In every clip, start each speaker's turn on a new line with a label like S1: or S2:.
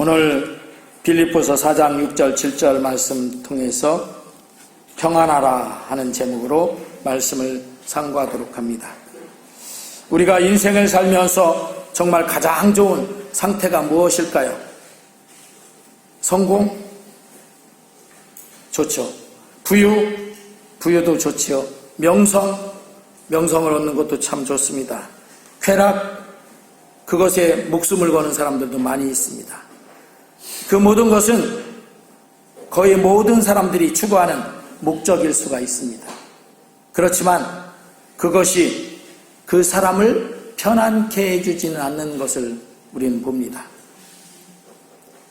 S1: 오늘 빌립보서 4장 6절 7절 말씀 통해서 평안하라 하는 제목으로 말씀을 상고하도록 합니다. 우리가 인생을 살면서 정말 가장 좋은 상태가 무엇일까요? 성공? 좋죠. 부유도 좋지요. 명성을 얻는 것도 참 좋습니다. 쾌락, 그것에 목숨을 거는 사람들도 많이 있습니다. 그 모든 것은 거의 모든 사람들이 추구하는 목적일 수가 있습니다. 그렇지만 그것이 그 사람을 편안케 해주지는 않는 것을 우리는 봅니다.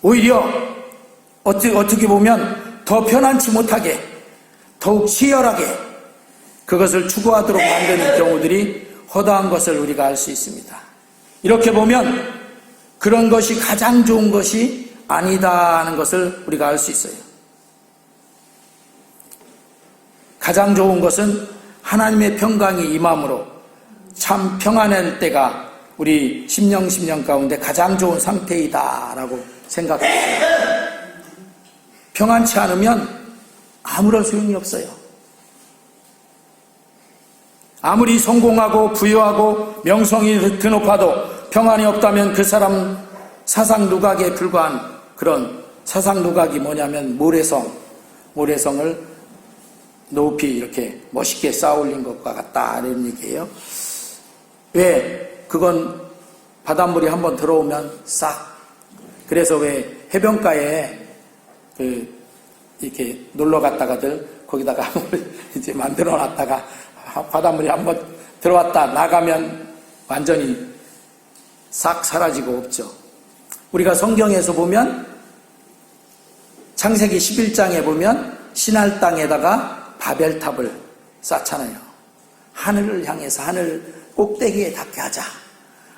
S1: 오히려 어떻게 보면 더 편안치 못하게, 더욱 치열하게 그것을 추구하도록 만드는 경우들이 허다한 것을 우리가 알 수 있습니다. 이렇게 보면 그런 것이 가장 좋은 것이 아니다 하는 것을 우리가 알 수 있어요. 가장 좋은 것은 하나님의 평강이 임함으로 참 평안할 때가 우리 심령 가운데 가장 좋은 상태이다라고 생각합니다. 평안치 않으면 아무런 소용이 없어요. 아무리 성공하고 부유하고 명성이 드높아도 평안이 없다면 그 사람은 사상 누각에 불과한 그런 사상 누각이 뭐냐면 모래성을 높이 이렇게 멋있게 쌓아올린 것과 같다 이런 얘기예요. 왜? 그건 바닷물이 한번 들어오면 싹. 그래서 왜 해변가에 이렇게 놀러 갔다가들 거기다가 이제 만들어 놨다가 바닷물이 한번 들어왔다 나가면 완전히 싹 사라지고 없죠. 우리가 성경에서 보면 창세기 11장에 보면 신할 땅에다가 바벨탑을 쌓잖아요. 하늘을 향해서 하늘 꼭대기에 닿게 하자.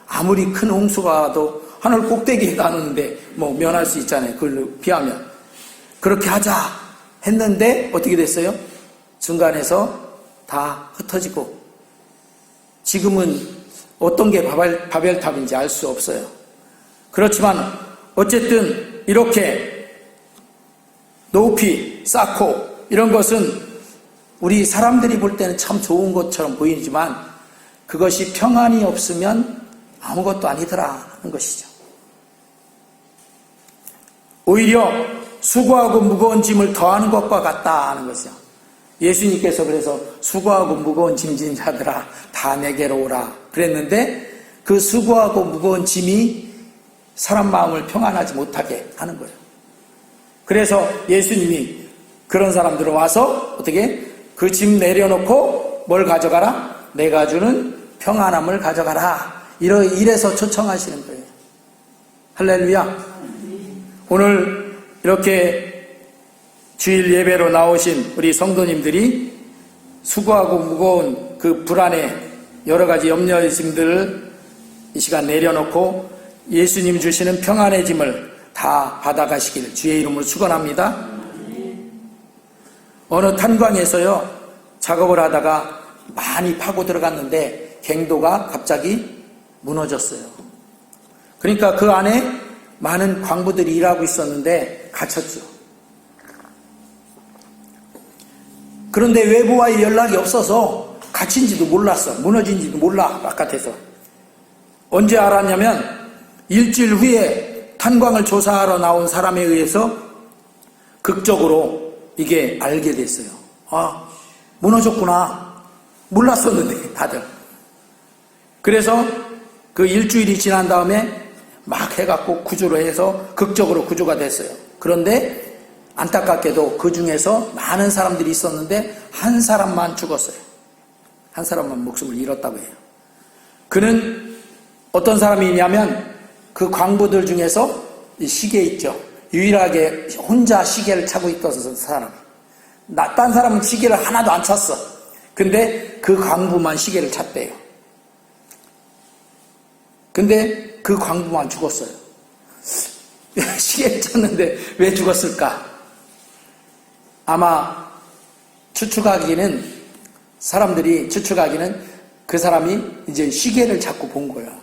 S1: 아무리 큰 홍수가 와도 하늘 꼭대기에 닿는데 뭐 면할 수 있잖아요. 그걸로 피하면. 그렇게 하자 했는데 어떻게 됐어요? 중간에서 다 흩어지고 지금은 어떤 게 바벨탑인지 알 수 없어요. 그렇지만 어쨌든 이렇게 높이 쌓고 이런 것은 우리 사람들이 볼 때는 참 좋은 것처럼 보이지만 그것이 평안이 없으면 아무것도 아니더라 하는 것이죠. 오히려 수고하고 무거운 짐을 더하는 것과 같다 하는 것이죠. 예수님께서 그래서 수고하고 무거운 짐진 자들아 다 내게로 오라 그랬는데 그 수고하고 무거운 짐이 사람 마음을 평안하지 못하게 하는 거예요. 그래서 예수님이 그런 사람들은 와서 어떻게 그 짐 내려놓고 뭘 가져가라? 내가 주는 평안함을 가져가라. 이래서 초청하시는 거예요. 할렐루야. 오늘 이렇게 주일 예배로 나오신 우리 성도님들이 수고하고 무거운 그 불안에 여러 가지 염려의심들을 이 시간 내려놓고 예수님 주시는 평안의 짐을 다 받아가시길 주의 이름으로 축원합니다. 어느 탄광에서요 작업을 하다가 많이 파고 들어갔는데 갱도가 갑자기 무너졌어요. 그러니까 그 안에 많은 광부들이 일하고 있었는데 갇혔죠. 그런데 외부와의 연락이 없어서 갇힌지도 몰랐어. 무너진지도 몰라 바깥에서. 언제 알았냐면 일주일 후에 탄광을 조사하러 나온 사람에 의해서 극적으로 이게 알게 됐어요. 아, 무너졌구나. 몰랐었는데 다들. 그래서 그 일주일이 지난 다음에 막 해갖고 구조를 해서 극적으로 구조가 됐어요. 그런데 안타깝게도 그 중에서 많은 사람들이 있었는데 한 사람만 죽었어요. 한 사람만 목숨을 잃었다고 해요. 그는 어떤 사람이냐면 그 광부들 중에서 이 시계 있죠. 유일하게 혼자 시계를 차고 있었던 사람. 딴 사람은 시계를 하나도 안 찼어. 근데 그 광부만 시계를 찼대요. 근데 그 광부만 죽었어요. 시계를 찼는데 왜 죽었을까? 아마 사람들이 추측하기는 그 사람이 이제 시계를 자꾸 본 거예요.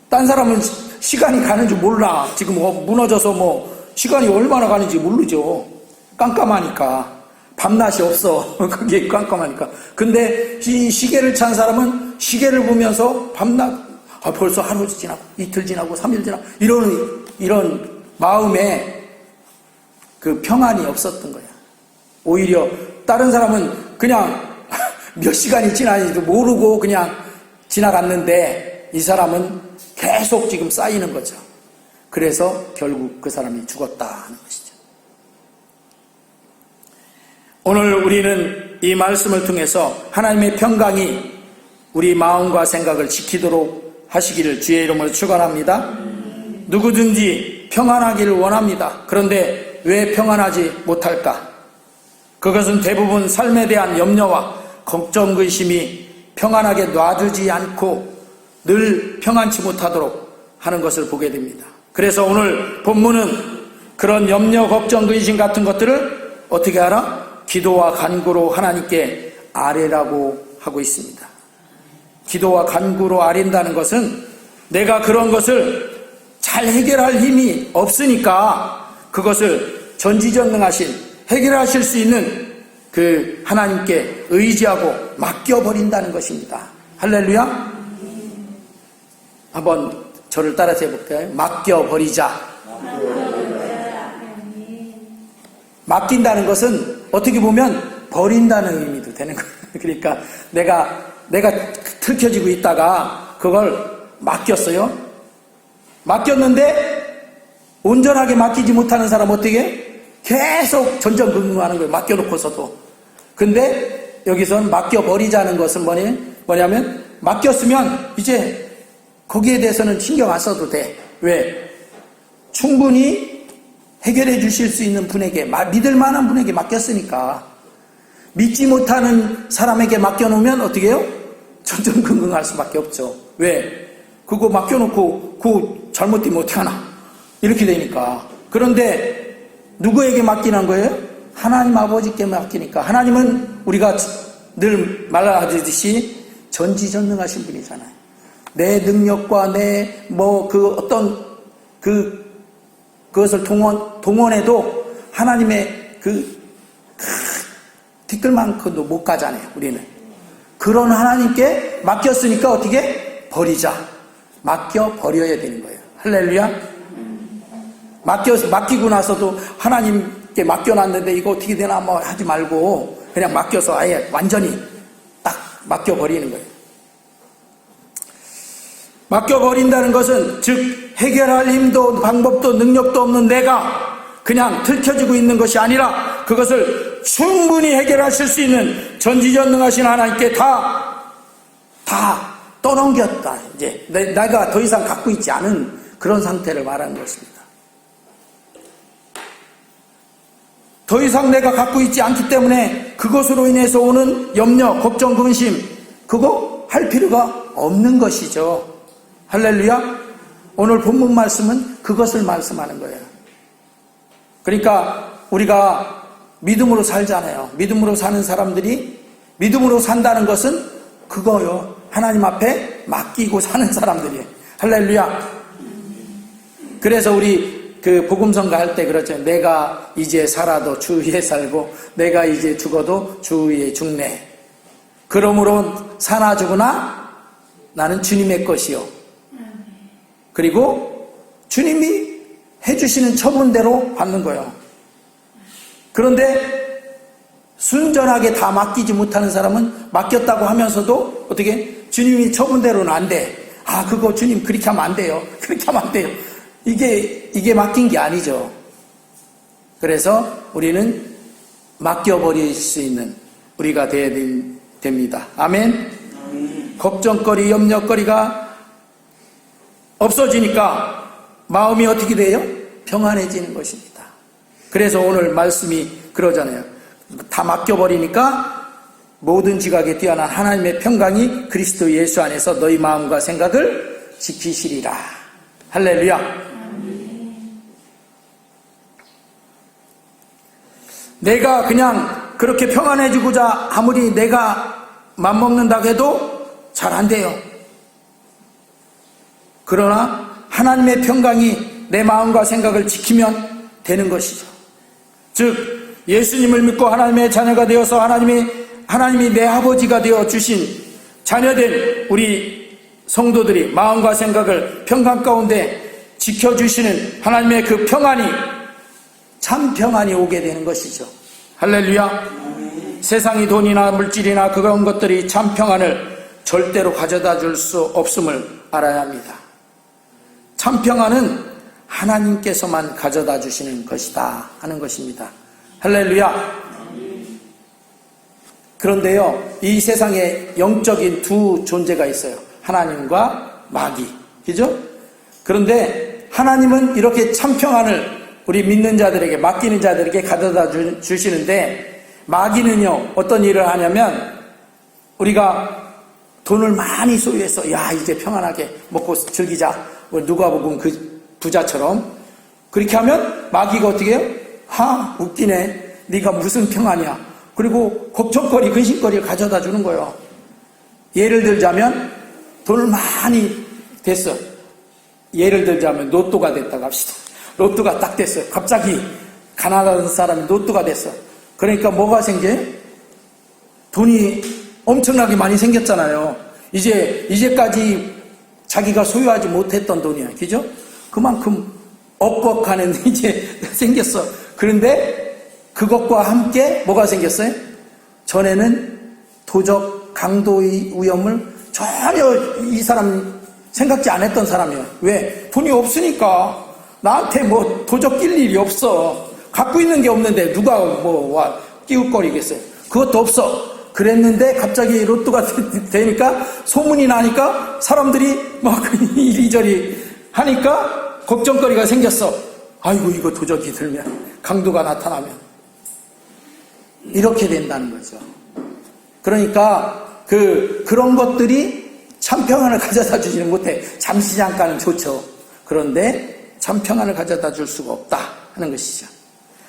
S1: 딴 사람은 시간이 가는 줄 몰라. 지금 무너져서 시간이 얼마나 가는지 모르죠. 깜깜하니까. 밤낮이 없어. 그게 깜깜하니까. 근데 이 시계를 찬 사람은 시계를 보면서 밤낮, 벌써 하루 지나고, 이틀 지나고, 3일 지나고, 이런 마음에 그 평안이 없었던 거야. 오히려 다른 사람은 그냥 몇 시간이 지나는지도 모르고 그냥 지나갔는데 이 사람은 계속 지금 쌓이는 거죠. 그래서 결국 그 사람이 죽었다 하는 것이죠. 오늘 우리는 이 말씀을 통해서 하나님의 평강이 우리 마음과 생각을 지키도록 하시기를 주의 이름으로 축원합니다. 누구든지 평안하기를 원합니다. 그런데 왜 평안하지 못할까? 그것은 대부분 삶에 대한 염려와 걱정, 근심이 평안하게 놔두지 않고 늘 평안치 못하도록 하는 것을 보게 됩니다. 그래서 오늘 본문은 그런 염려, 걱정, 근심 같은 것들을 어떻게 하라? 기도와 간구로 하나님께 아뢰라고 하고 있습니다. 기도와 간구로 아뢰는다는 것은 내가 그런 것을 잘 해결할 힘이 없으니까 그것을 전지전능하신 해결하실 수 있는 그 하나님께 의지하고 맡겨버린다는 것입니다. 할렐루야. 한번 저를 따라서 해볼까요? 맡겨버리자. 맡긴다는 것은 어떻게 보면 버린다는 의미도 되는 거예요. 그러니까 내가 틀켜지고 있다가 그걸 맡겼어요. 맡겼는데 온전하게 맡기지 못하는 사람 어떻게? 계속 전전긍긍하는 거예요. 맡겨놓고서도. 근데 여기서는 맡겨버리자는 것은 뭐냐면 맡겼으면 이제 거기에 대해서는 신경 안 써도 돼. 왜? 충분히 해결해 주실 수 있는 분에게, 믿을 만한 분에게 맡겼으니까. 믿지 못하는 사람에게 맡겨놓으면 어떻게 해요? 전전긍긍할 수밖에 없죠. 왜? 그거 맡겨놓고 그거 잘못되면 어떡하나? 이렇게 되니까. 그런데 누구에게 맡기는 거예요? 하나님 아버지께 맡기니까. 하나님은 우리가 늘 말하듯이 전지전능하신 분이잖아요. 내 능력과 내 그것을 동원해도 하나님의 티끌만큼도 못 가잖아요, 우리는. 그런 하나님께 맡겼으니까 어떻게? 버리자. 맡겨버려야 되는 거예요. 할렐루야. 맡기고 나서도 하나님께 맡겨놨는데 이거 어떻게 되나 하지 말고 그냥 맡겨서 아예 완전히 딱 맡겨버리는 거예요. 맡겨버린다는 것은 즉 해결할 힘도 방법도 능력도 없는 내가 그냥 들켜지고 있는 것이 아니라 그것을 충분히 해결하실 수 있는 전지전능하신 하나님께 다 떠넘겼다. 이제 내가 더 이상 갖고 있지 않은 그런 상태를 말하는 것입니다. 더 이상 내가 갖고 있지 않기 때문에 그것으로 인해서 오는 염려, 걱정, 근심 그거 할 필요가 없는 것이죠. 할렐루야. 오늘 본문 말씀은 그것을 말씀하는 거예요. 그러니까 우리가 믿음으로 살잖아요. 믿음으로 사는 사람들이 믿음으로 산다는 것은 그거요. 하나님 앞에 맡기고 사는 사람들이에요. 할렐루야. 그래서 우리 그 복음성가 할 때 그렇죠. 내가 이제 살아도 주 위에 살고 내가 이제 죽어도 주 위에 죽네. 그러므로 사나 죽으나 나는 주님의 것이요. 그리고 주님이 해주시는 처분대로 받는 거예요. 그런데 순전하게 다 맡기지 못하는 사람은 맡겼다고 하면서도 어떻게 주님이 처분대로는 안 돼. 그거 주님 그렇게 하면 안 돼요. 그렇게 하면 안 돼요. 이게 맡긴 게 아니죠. 그래서 우리는 맡겨버릴 수 있는 우리가 되어야 됩니다. 아멘. 걱정거리, 염려거리가 없어지니까 마음이 어떻게 돼요? 평안해지는 것입니다. 그래서 오늘 말씀이 그러잖아요. 다 맡겨버리니까 모든 지각에 뛰어난 하나님의 평강이 그리스도 예수 안에서 너희 마음과 생각을 지키시리라. 할렐루야. 내가 그냥 그렇게 평안해지고자 아무리 내가 맘먹는다고 해도 잘 안 돼요. 그러나 하나님의 평강이 내 마음과 생각을 지키면 되는 것이죠. 즉 예수님을 믿고 하나님의 자녀가 되어서 하나님이 내 아버지가 되어 주신 자녀된 우리 성도들이 마음과 생각을 평강 가운데 지켜주시는 하나님의 그 평안이 참 평안이 오게 되는 것이죠. 할렐루야. 세상이 돈이나 물질이나 그런 것들이 참 평안을 절대로 가져다 줄 수 없음을 알아야 합니다. 참 평안은 하나님께서만 가져다 주시는 것이다 하는 것입니다. 할렐루야. 그런데요, 이 세상에 영적인 두 존재가 있어요. 하나님과 마귀. 그죠? 그런데 하나님은 이렇게 참 평안을 우리 믿는 자들에게, 맡기는 자들에게 가져다 주시는데, 마귀는요 어떤 일을 하냐면, 우리가 돈을 많이 소유해서 야 이제 평안하게 먹고 즐기자, 누가복음 그 부자처럼 그렇게 하면 마귀가 어떻게 해요? 웃기네, 네가 무슨 평안이야. 그리고 걱정거리, 근심거리를 가져다 주는 거예요. 예를 들자면 돈을 많이 됐어. 예를 들자면 로또가 됐다고 합시다. 로또가 딱 됐어요. 갑자기 가난한 사람이 로또가 됐어. 그러니까 뭐가 생겨요? 돈이 엄청나게 많이 생겼잖아요. 이제까지 자기가 소유하지 못했던 돈이야. 그죠? 그만큼 억걱하는 이제 생겼어. 그런데 그것과 함께 뭐가 생겼어요? 전에는 도적 강도의 위험을 전혀 이 사람 생각지 않았던 사람이에요. 왜? 돈이 없으니까 나한테 뭐 도적 낄 일이 없어. 갖고 있는 게 없는데 누가 와 끼웃거리겠어요. 그것도 없어. 그랬는데 갑자기 로또가 되니까, 소문이 나니까 사람들이 막 이리저리 하니까 걱정거리가 생겼어. 아이고 이거 도적이 들면, 강도가 나타나면 이렇게 된다는 거죠. 그러니까 그런 것들이 참 평안을 가져다 주지는 못해. 잠시 잠깐은 좋죠. 그런데 참 평안을 가져다 줄 수가 없다 하는 것이죠.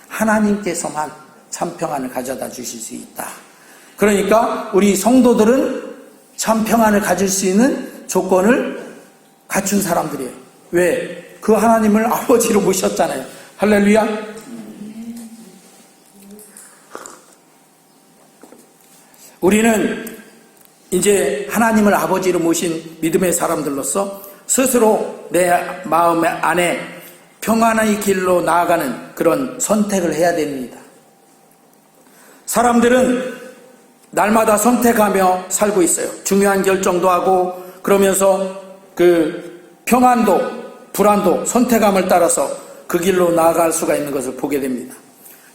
S1: 하나님께서만 참 평안을 가져다 주실 수 있다. 그러니까 우리 성도들은 참 평안을 가질 수 있는 조건을 갖춘 사람들이에요. 왜? 그 하나님을 아버지로 모셨잖아요. 할렐루야. 우리는 이제 하나님을 아버지로 모신 믿음의 사람들로서 스스로 내 마음 안에 평안의 길로 나아가는 그런 선택을 해야 됩니다. 사람들은 날마다 선택하며 살고 있어요. 중요한 결정도 하고, 그러면서 그 평안도 불안도 선택함을 따라서 그 길로 나아갈 수가 있는 것을 보게 됩니다.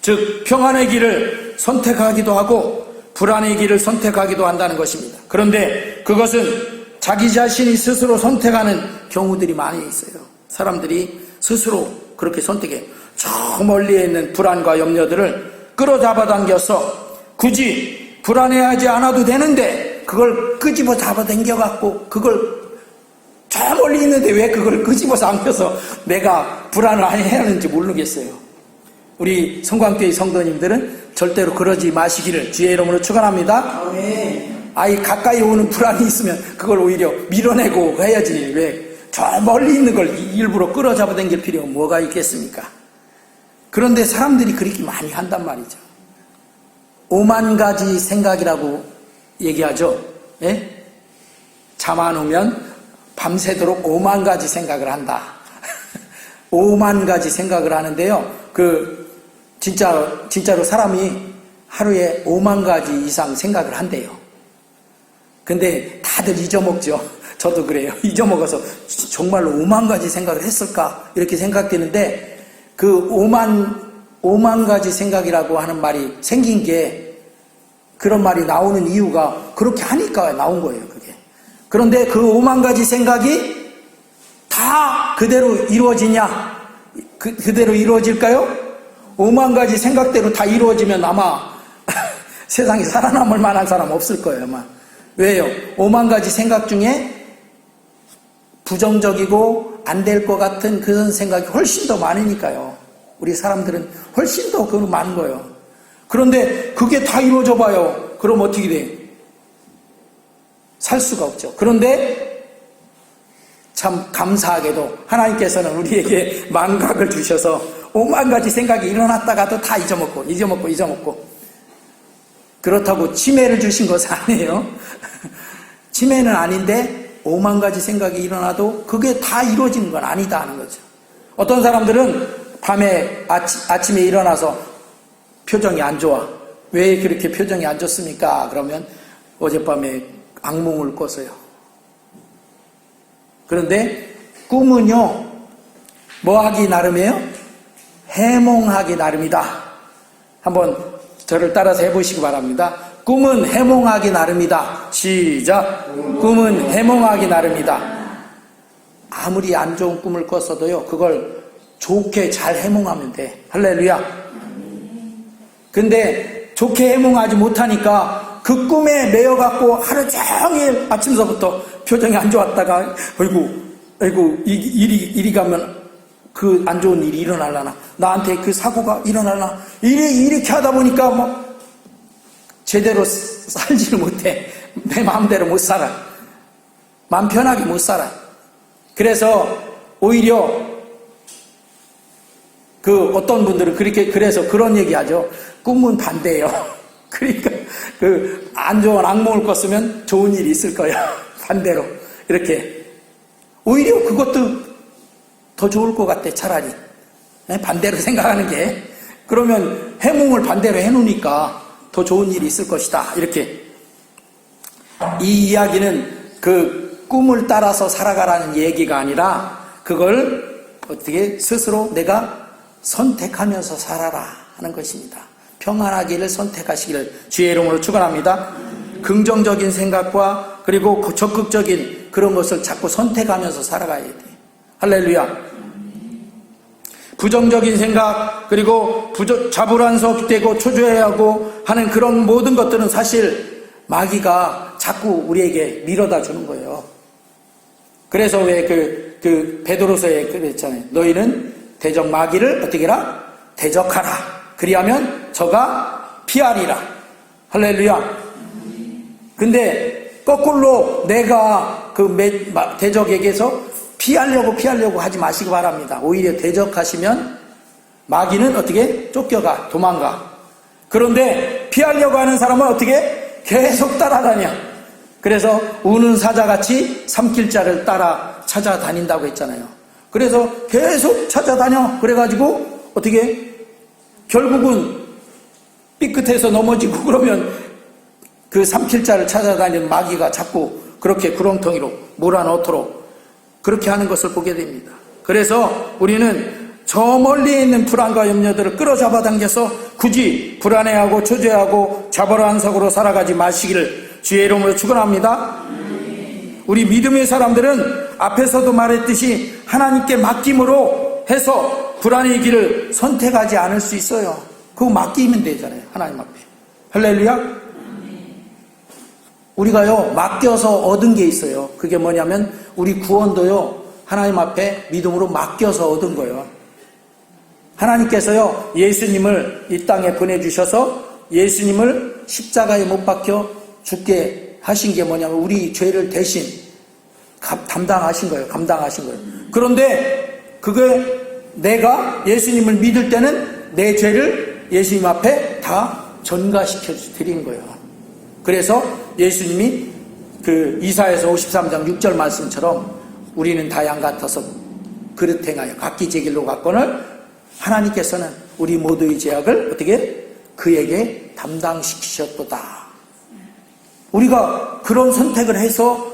S1: 즉 평안의 길을 선택하기도 하고 불안의 길을 선택하기도 한다는 것입니다. 그런데 그것은 자기 자신이 스스로 선택하는 경우들이 많이 있어요. 사람들이 스스로 그렇게 선택해. 저 멀리에 있는 불안과 염려들을 끌어잡아 당겨서 굳이 불안해하지 않아도 되는데 그걸 끄집어 잡아 당겨갖고 그걸 저 멀리 있는데 왜 그걸 끄집어서 안겨서 내가 불안을 해야 하는지 모르겠어요. 우리 성광교회 성도님들은 절대로 그러지 마시기를 주의 이름으로 축원합니다. 아이 가까이 오는 불안이 있으면 그걸 오히려 밀어내고 해야지. 왜 저 멀리 있는 걸 일부러 끌어잡아 당길 필요가 뭐가 있겠습니까? 그런데 사람들이 그렇게 많이 한단 말이죠. 5만 가지 생각이라고 얘기하죠. 예? 잠 안 오면 밤새도록 5만 가지 생각을 한다. 5만 가지 생각을 하는데요. 진짜로 사람이 하루에 5만 가지 이상 생각을 한대요. 근데 다들 잊어먹죠. 저도 그래요. 잊어먹어서 정말로 5만 가지 생각을 했을까? 이렇게 생각되는데 그 5만 가지 생각이라고 하는 말이 생긴 게 그런 말이 나오는 이유가 그렇게 하니까 나온 거예요, 그게. 그런데 그 5만 가지 생각이 다 그대로 이루어지냐? 그대로 이루어질까요? 5만 가지 생각대로 다 이루어지면 아마 세상에 살아남을 만한 사람 없을 거예요, 아마. 왜요? 5만 가지 생각 중에 부정적이고 안 될 것 같은 그런 생각이 훨씬 더 많으니까요. 우리 사람들은 훨씬 더 그런 많은 거예요. 그런데 그게 다 이루어져 봐요. 그럼 어떻게 돼? 살 수가 없죠. 그런데 참 감사하게도 하나님께서는 우리에게 망각을 주셔서 5만 가지 생각이 일어났다가도 다 잊어먹고 그렇다고 치매를 주신 것은 아니에요. 치매는 아닌데 5만 가지 생각이 일어나도 그게 다 이루어지는 건 아니다 하는 거죠. 어떤 사람들은 밤에 아침에 일어나서 표정이 안 좋아. 왜 그렇게 표정이 안 좋습니까? 그러면 어젯밤에 악몽을 꿨어요. 그런데 꿈은요, 뭐 하기 나름이에요? 해몽하기 나름이다. 한번 저를 따라서 해보시기 바랍니다. 꿈은 해몽하기 나름이다. 시작. 꿈은 해몽하기 나름이다. 아무리 안 좋은 꿈을 꿨어도요, 그걸 좋게 잘 해몽하면 돼. 할렐루야. 근데 좋게 해몽하지 못하니까 그 꿈에 매여갖고 하루 종일 아침서부터 표정이 안 좋았다가 아이고 이리 가면 그 안 좋은 일이 일어날라나, 나한테 그 사고가 일어날라나, 이렇게 하다 보니까 뭐 제대로 살지를 못해. 내 마음대로 못 살아. 마음 편하게 못 살아. 그래서 오히려 그 어떤 분들은 그래서 그런 얘기하죠. 꿈은 반대예요. 그러니까 그 안 좋은 악몽을 꿨으면 좋은 일이 있을 거야. 반대로 이렇게. 오히려 그것도 더 좋을 것 같아. 차라리 반대로 생각하는 게. 그러면 해몽을 반대로 해놓으니까 더 좋은 일이 있을 것이다. 이렇게. 이 이야기는 그 꿈을 따라서 살아가라는 얘기가 아니라 그걸 어떻게 스스로 내가 선택하면서 살아라 하는 것입니다. 평안하기를 선택하시기를 주의 이름으로 축원합니다. 긍정적인 생각과 그리고 적극적인 그런 것을 자꾸 선택하면서 살아가야 돼. 할렐루야. 부정적인 생각, 그리고 자불안석되고 초조해하고 하는 그런 모든 것들은 사실 마귀가 자꾸 우리에게 밀어다 주는 거예요. 그래서 왜 그 베드로서에 그랬잖아요. 너희는 대적 마귀를 어떻게 해라? 대적하라. 그리하면 저가 피하리라. 할렐루야. 근데 거꾸로 내가 그 대적에게서 피하려고 하지 마시기 바랍니다. 오히려 대적하시면 마귀는 어떻게? 쫓겨가, 도망가. 그런데 피하려고 하는 사람은 어떻게? 계속 따라다녀. 그래서 우는 사자같이 삼킬자를 따라 찾아다닌다고 했잖아요. 그래서 계속 찾아다녀. 그래가지고 어떻게? 결국은 삐끗해서 넘어지고 그러면 그 삼킬자를 찾아다니는 마귀가 자꾸 그렇게 구렁텅이로 몰아넣도록 그렇게 하는 것을 보게 됩니다. 그래서 우리는 저 멀리 있는 불안과 염려들을 끌어잡아 당겨서 굳이 불안해하고 초조해하고 자벌한석으로 살아가지 마시기를 주의 이름으로 축원합니다. 우리 믿음의 사람들은 앞에서도 말했듯이 하나님께 맡김으로 해서 불안의 길을 선택하지 않을 수 있어요. 그거 맡기면 되잖아요. 하나님 앞에. 할렐루야. 우리가요 맡겨서 얻은 게 있어요. 그게 뭐냐면 우리 구원도요 하나님 앞에 믿음으로 맡겨서 얻은 거예요. 하나님께서요 예수님을 이 땅에 보내주셔서 예수님을 십자가에 못 박혀 죽게 하신 게 뭐냐면 우리 죄를 대신 감당하신 거예요. 그런데 그게 내가 예수님을 믿을 때는 내 죄를 예수님 앞에 다 전가시켜 드린 거예요. 그래서 예수님이 그 이사야서 53장 6절 말씀처럼 우리는 다 양 같아서 그릇 행하여 각기 제 길로 갔거늘 하나님께서는 우리 모두의 죄악을 어떻게 그에게 담당시키셨도다. 우리가 그런 선택을 해서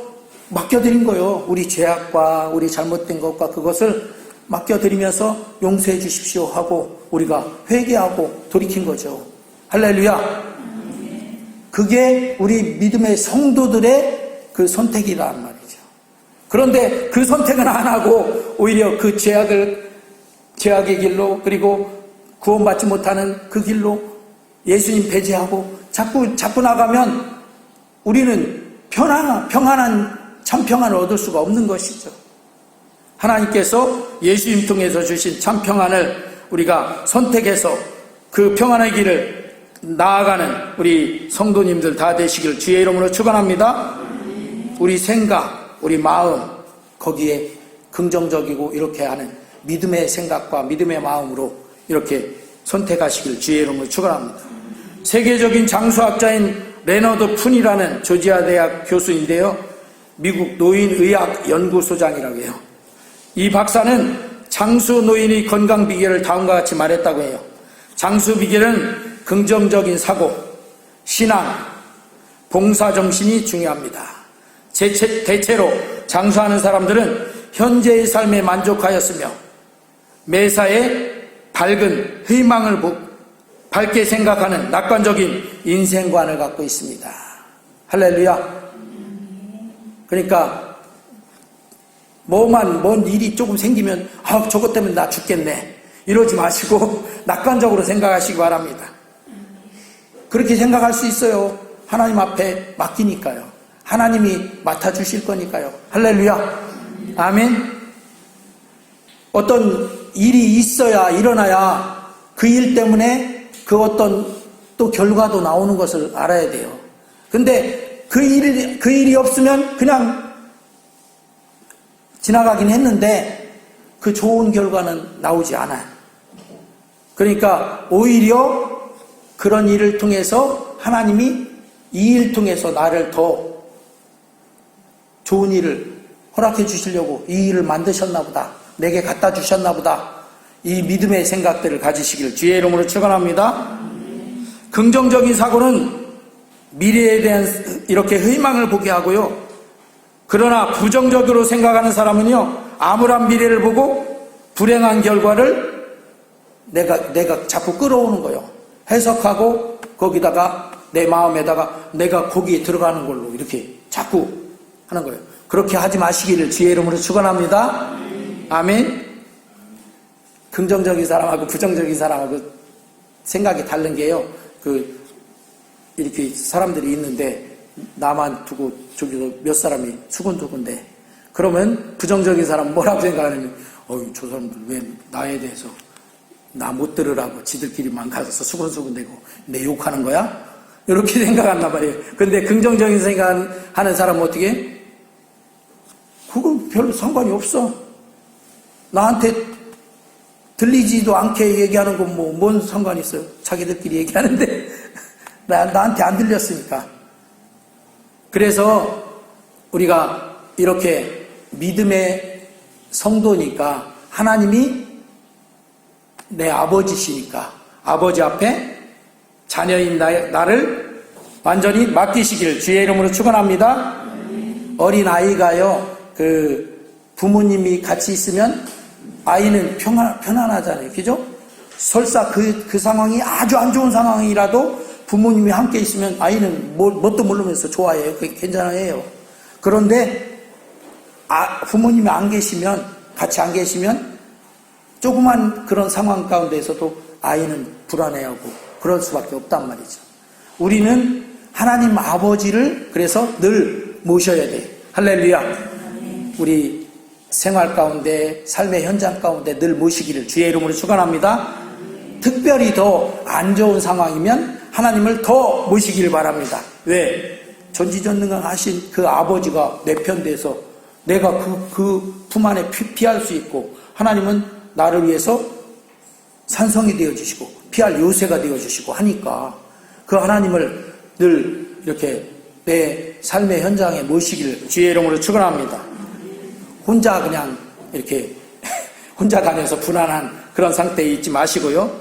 S1: 맡겨드린 거예요. 우리 죄악과 우리 잘못된 것과 그것을 맡겨드리면서 용서해 주십시오 하고 우리가 회개하고 돌이킨 거죠. 할렐루야. 그게 우리 믿음의 성도들의 그 선택이란 말이죠. 그런데 그 선택은 안 하고 오히려 그 죄악의 길로 그리고 구원받지 못하는 그 길로 예수님 배제하고 자꾸 나가면 우리는 평안한 참 평안을 얻을 수가 없는 것이죠. 하나님께서 예수님 통해서 주신 참 평안을 우리가 선택해서 그 평안의 길을 나아가는 우리 성도님들 다 되시길 주의 이름으로 축원합니다. 우리 생각, 우리 마음, 거기에 긍정적이고 이렇게 하는 믿음의 생각과 믿음의 마음으로 이렇게 선택하시길 주의 이름으로 축원합니다. 세계적인 장수학자인 레너드 푼이라는 조지아 대학 교수인데요. 미국 노인의학 연구소장이라고 해요. 이 박사는 장수 노인의 건강 비결을 다음과 같이 말했다고 해요. 장수 비결은 긍정적인 사고, 신앙, 봉사정신이 중요합니다. 대체로 장수하는 사람들은 현재의 삶에 만족하였으며 매사에 밝은 희망을 밝게 생각하는 낙관적인 인생관을 갖고 있습니다. 할렐루야. 그러니까 뭔 일이 조금 생기면 저것 때문에 나 죽겠네 이러지 마시고 낙관적으로 생각하시기 바랍니다. 그렇게 생각할 수 있어요. 하나님 앞에 맡기니까요. 하나님이 맡아주실 거니까요. 할렐루야. 아멘. 어떤 일이 있어야 일어나야 그 일 때문에 그 어떤 또 결과도 나오는 것을 알아야 돼요. 근데 그 일이 없으면 그냥 지나가긴 했는데 그 좋은 결과는 나오지 않아요. 그러니까 오히려 그런 일을 통해서 하나님이 이 일 통해서 나를 더 좋은 일을 허락해 주시려고 이 일을 만드셨나 보다. 내게 갖다 주셨나 보다. 이 믿음의 생각들을 가지시길 주의 이름으로 축원합니다. 긍정적인 사고는 미래에 대한 이렇게 희망을 보게 하고요. 그러나 부정적으로 생각하는 사람은요, 암울한 미래를 보고 불행한 결과를 내가 자꾸 끌어오는 거예요. 해석하고 거기다가 내 마음에다가 내가 거기에 들어가는 걸로 이렇게 자꾸 하는 거예요. 그렇게 하지 마시기를 주의 이름으로 축원합니다. 아멘. 긍정적인 사람하고 부정적인 사람하고 생각이 다른 게요. 이렇게 사람들이 있는데 나만 두고 저기서 몇 사람이 수군두군데 그러면 부정적인 사람은 뭐라고 생각하냐면 저 사람들 왜 나에 대해서 나 못 들으라고 지들끼리만 가서 수군수군대고 내 욕하는 거야? 이렇게 생각한단 말이에요. 근데 긍정적인 생각하는 사람은 어떻게 해? 그건 별로 상관이 없어. 나한테 들리지도 않게 얘기하는 건 뭔 상관이 있어요? 자기들끼리 얘기하는데 나한테 안 들렸으니까. 그래서 우리가 이렇게 믿음의 성도니까 하나님이 내 아버지시니까 아버지 앞에 자녀인 나를 완전히 맡기시기를 주의 이름으로 축원합니다. 어린 아이가요, 부모님이 같이 있으면 아이는 편안하잖아요. 그죠? 설사 그 상황이 아주 안 좋은 상황이라도 부모님이 함께 있으면 아이는 뭣도 모르면서 좋아해요. 그게 괜찮아해요. 그런데 부모님이 같이 안 계시면 조그만 그런 상황 가운데에서도 아이는 불안해하고 그럴 수밖에 없단 말이죠. 우리는 하나님 아버지를 그래서 늘 모셔야 돼요. 할렐루야. 우리 생활 가운데 삶의 현장 가운데 늘 모시기를 주의 이름으로 축원합니다. 특별히 더 안 좋은 상황이면 하나님을 더 모시길 바랍니다. 왜? 전지전능하신 그 아버지가 내 편 돼서 내가 그 품 안에 피할 수 있고 하나님은 나를 위해서 산성이 되어주시고 피할 요새가 되어주시고 하니까 그 하나님을 늘 이렇게 내 삶의 현장에 모시기를 주의 이름으로 축원합니다. 혼자 그냥 이렇게 혼자 다녀서 불안한 그런 상태에 있지 마시고요.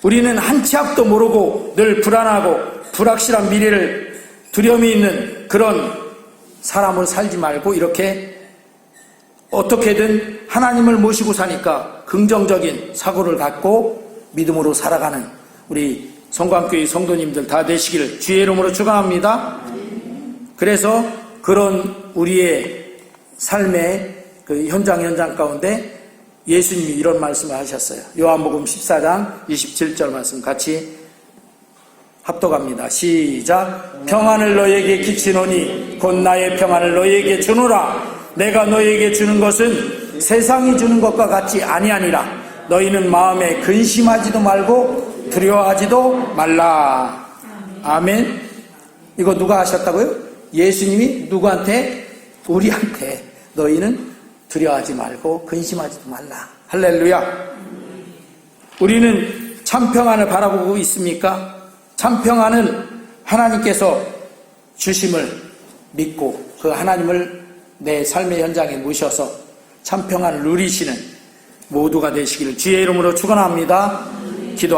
S1: 우리는 한 치 앞도 모르고 늘 불안하고 불확실한 미래를 두려움이 있는 그런 사람을 살지 말고 이렇게 어떻게든 하나님을 모시고 사니까 긍정적인 사고를 갖고 믿음으로 살아가는 우리 성광교회 성도님들 다 되시기를 주의 이름으로 축원합니다. 그래서 그런 우리의 삶의 그 현장 가운데 예수님이 이런 말씀을 하셨어요. 요한복음 14장 27절 말씀 같이 합독합니다. 시작. 평안을 너에게 끼치노니 곧 나의 평안을 너에게 주노라. 내가 너에게 주는 것은 세상이 주는 것과 같이 아니하니라. 너희는 마음에 근심하지도 말고 두려워하지도 말라. 아멘. 이거 누가 하셨다고요? 예수님이 누구한테? 우리한테 너희는 두려워하지 말고 근심하지도 말라. 할렐루야. 우리는 참평안을 바라보고 있습니까? 참평안은 하나님께서 주심을 믿고 그 하나님을 내 삶의 현장에 모셔서 참평안을 누리시는 모두가 되시기를 주의 이름으로 축원합니다. 기도합니다.